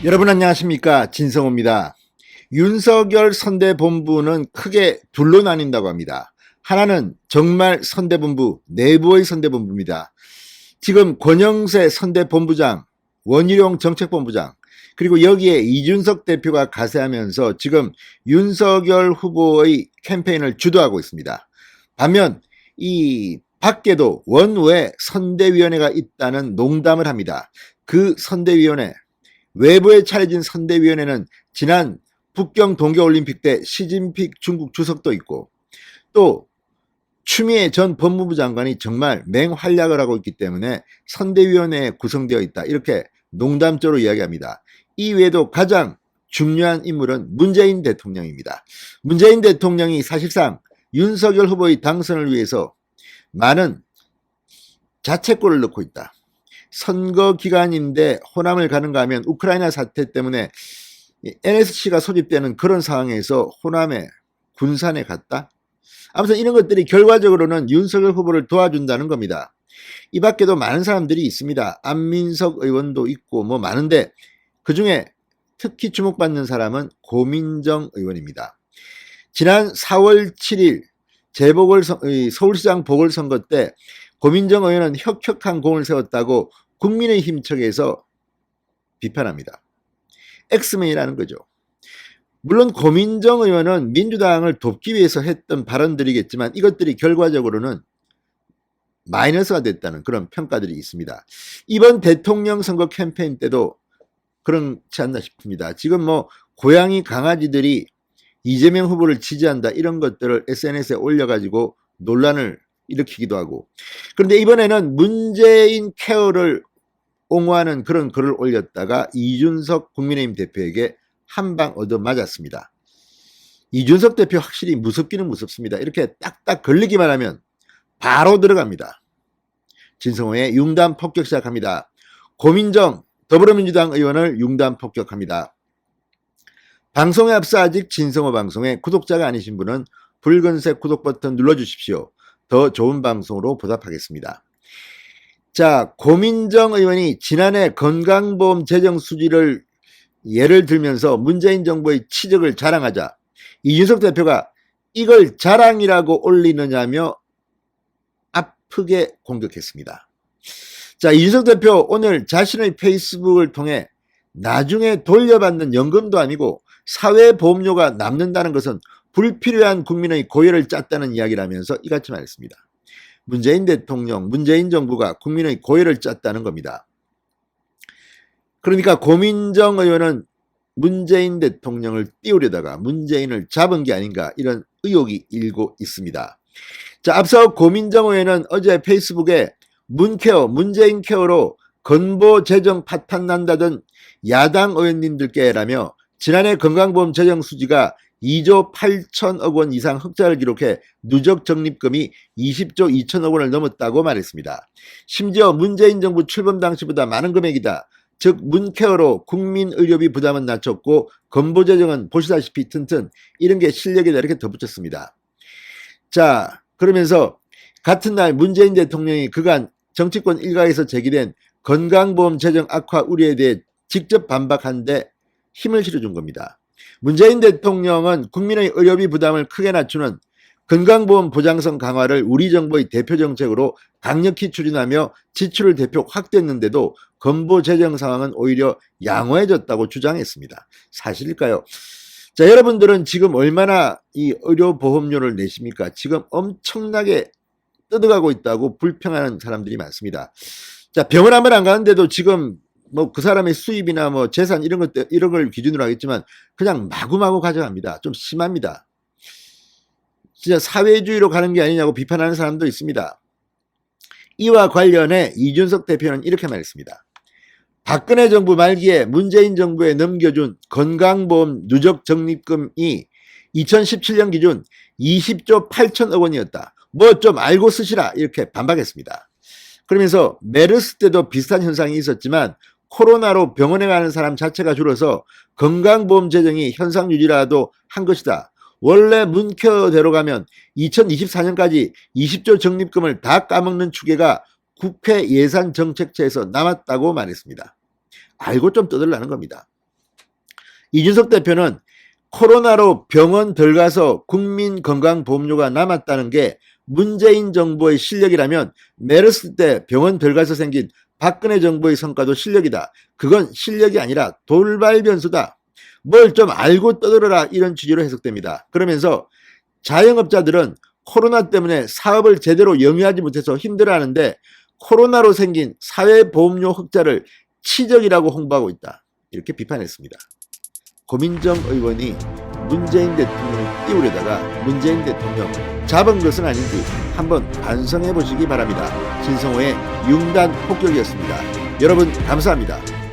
여러분 안녕하십니까, 진성호입니다. 윤석열 선대본부는 크게 둘로 나뉜다고 합니다. 하나는 정말 선대본부, 내부의 선대본부입니다. 지금 권영세 선대본부장, 원희룡 정책본부장, 그리고 여기에 이준석 대표가 가세하면서 지금 윤석열 후보의 캠페인을 주도하고 있습니다. 반면 이 밖에도 원외 선대위원회가 있다는 농담을 합니다. 그 선대위원회, 외부에 차려진 선대위원회는 지난 북경 동계올림픽 때 시진핑 중국 주석도 있고, 또 추미애 전 법무부 장관이 정말 맹활약을 하고 있기 때문에 선대위원회에 구성되어 있다, 이렇게 농담조로 이야기합니다. 이외에도 가장 중요한 인물은 문재인 대통령입니다. 문재인 대통령이 사실상 윤석열 후보의 당선을 위해서 많은 자책골을 넣고 있다. 선거 기간인데 호남을 가는가 하면 우크라이나 사태 때문에 NSC가 소집되는 그런 상황에서 호남에 군산에 갔다. 아무튼 이런 것들이 결과적으로는 윤석열 후보를 도와준다는 겁니다. 이 밖에도 많은 사람들이 있습니다. 안민석 의원도 있고 뭐 많은데, 그중에 특히 주목받는 사람은 고민정 의원입니다. 지난 4월 7일 서울시장 보궐선거 때 고민정 의원은 혁혁한 공을 세웠다고 국민의힘 측에서 비판합니다. 엑스맨이라는 거죠. 물론 고민정 의원은 민주당을 돕기 위해서 했던 발언들이겠지만 이것들이 결과적으로는 마이너스가 됐다는 그런 평가들이 있습니다. 이번 대통령 선거 캠페인 때도 그렇지 않나 싶습니다. 지금 뭐 고양이 강아지들이 이재명 후보를 지지한다, 이런 것들을 SNS에 올려가지고 논란을 일으키기도 하고, 그런데 이번에는 문재인 케어를 옹호하는 그런 글을 올렸다가 이준석 국민의힘 대표에게 한 방 얻어맞았습니다. 이준석 대표 확실히 무섭기는 무섭습니다. 이렇게 딱딱 걸리기만 하면 바로 들어갑니다. 진성호의 융단 폭격 시작합니다. 고민정 더불어민주당 의원을 융단 폭격합니다. 방송에 앞서 아직 진성호 방송에 구독자가 아니신 분은 붉은색 구독 버튼 눌러주십시오. 더 좋은 방송으로 보답하겠습니다. 자, 고민정 의원이 지난해 건강보험 재정 수지를 예를 들면서 문재인 정부의 치적을 자랑하자 이준석 대표가 이걸 자랑이라고 올리느냐며 아프게 공격했습니다. 자, 이준석 대표 오늘 자신의 페이스북을 통해 나중에 돌려받는 연금도 아니고 사회보험료가 남는다는 것은 불필요한 국민의 고열을 짰다는 이야기를 하면서 이같이 말했습니다. 문재인 대통령, 문재인 정부가 국민의 고열을 짰다는 겁니다. 그러니까 고민정 의원은 문재인 대통령을 띄우려다가 문재인을 잡은 게 아닌가, 이런 의혹이 일고 있습니다. 자, 앞서 고민정 의원은 어제 페이스북에 문케어, 문재인 케어로 건보 재정 파탄 난다던 야당 의원님들께라며 지난해 건강보험 재정 수지가 2조 8천억 원 이상 흑자를 기록해 누적 적립금이 20조 2천억 원을 넘었다고 말했습니다. 심지어 문재인 정부 출범 당시보다 많은 금액이다. 즉 문케어로 국민의료비 부담은 낮췄고 건보재정은 보시다시피 튼튼, 이런 게 실력이다, 이렇게 덧붙였습니다. 자, 그러면서 같은 날 문재인 대통령이 그간 정치권 일각에서 제기된 건강보험 재정 악화 우려에 대해 직접 반박한 데 힘을 실어준 겁니다. 문재인 대통령은 국민의 의료비 부담을 크게 낮추는 건강보험 보장성 강화를 우리 정부의 대표 정책으로 강력히 추진하며 지출을 대폭 확대했는데도 건보 재정 상황은 오히려 양호해졌다고 주장했습니다. 사실일까요? 자, 여러분들은 지금 얼마나 이 의료보험료를 내십니까? 지금 엄청나게 뜯어가고 있다고 불평하는 사람들이 많습니다. 자, 병원 한번 안 가는데도 지금 뭐 그 사람의 수입이나 뭐 재산 이런 걸 기준으로 하겠지만 그냥 마구마구 가져갑니다. 좀 심합니다. 진짜 사회주의로 가는 게 아니냐고 비판하는 사람도 있습니다. 이와 관련해 이준석 대표는 이렇게 말했습니다. 박근혜 정부 말기에 문재인 정부에 넘겨준 건강보험 누적 적립금이 2017년 기준 20조 8천억 원이었다. 뭐 좀 알고 쓰시라, 이렇게 반박했습니다. 그러면서 메르스 때도 비슷한 현상이 있었지만 코로나로 병원에 가는 사람 자체가 줄어서 건강보험 재정이 현상 유지라도 한 것이다. 원래 문케어대로 가면 2024년까지 20조 적립금을 다 까먹는 추계가 국회 예산정책처에서 남았다고 말했습니다. 알고 좀 떠들라는 겁니다. 이준석 대표는 코로나로 병원 들어가서 국민건강보험료가 남았다는 게 문재인 정부의 실력이라면 메르스 때 병원 들어가서 생긴 박근혜 정부의 성과도 실력이다. 그건 실력이 아니라 돌발 변수다. 뭘 좀 알고 떠들어라, 이런 취지로 해석됩니다. 그러면서 자영업자들은 코로나 때문에 사업을 제대로 영위하지 못해서 힘들어하는데 코로나로 생긴 사회보험료 흑자를 치적이라고 홍보하고 있다. 이렇게 비판했습니다. 고민정 의원이 문재인 대통령을 띄우려다가 문재인 대통령 잡은 것은 아닌지 한번 반성해 보시기 바랍니다. 진성호의 융단 폭격이었습니다. 여러분 감사합니다.